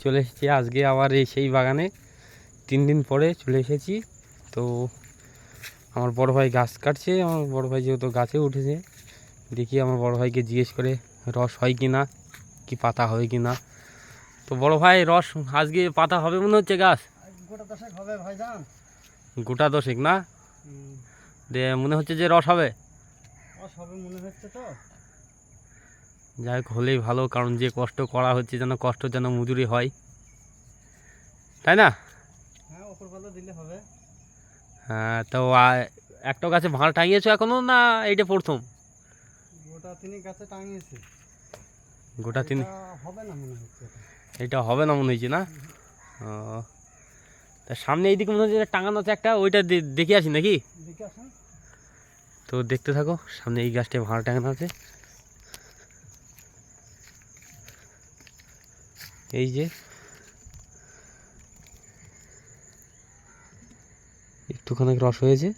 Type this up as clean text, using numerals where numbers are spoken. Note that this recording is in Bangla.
চলে এসেছি আজকে আবার এই সেই বাগানে 3 দিন পরে চলে এসেছি। তো আমার বড় ভাই গাছ কাটছে, আমার বড় ভাই যেহেতু গাছে উঠেছে, দেখি আমার বড় ভাইকে জিজ্ঞেস করে রস হয় কি না, কি পাতা হবে কি না। তো বড় ভাই রস আজকে পাতা হবে মনে হচ্ছে গাছ গোটা দশেক হবে ভাইজান। গোটা দশেক না, মনে হচ্ছে যে রস হবে। রস হবে মনে হচ্ছে তো। যাই হোক হলেই ভালো, কারণ যে কষ্ট করা হচ্ছে যেন কষ্ট যেন মজুরি হয়, তাই না? হ্যাঁ, ওপর ভালো দিলে হবে। হ্যাঁ, তো একটা গাছে ভাঁড় টাঙিয়েছো এখনো না এইটা প্রথম? গোটা তিনি গাছে টাঙিয়েছে। গোটা তিন এটা হবে না মনে হচ্ছে। এটা হবে না মনে হয়েছে না। ও, তা সামনে এইদিকে মনে হচ্ছে যে টাঙানো আছে একটা, ওইটা দেখে আসি নাকি? দেখে আসুন। তো দেখতে থাকো, সামনে এই গাছটায় ভাঁড় টাঙানো আছে। এই যে একটুখানি রস হয়েছে।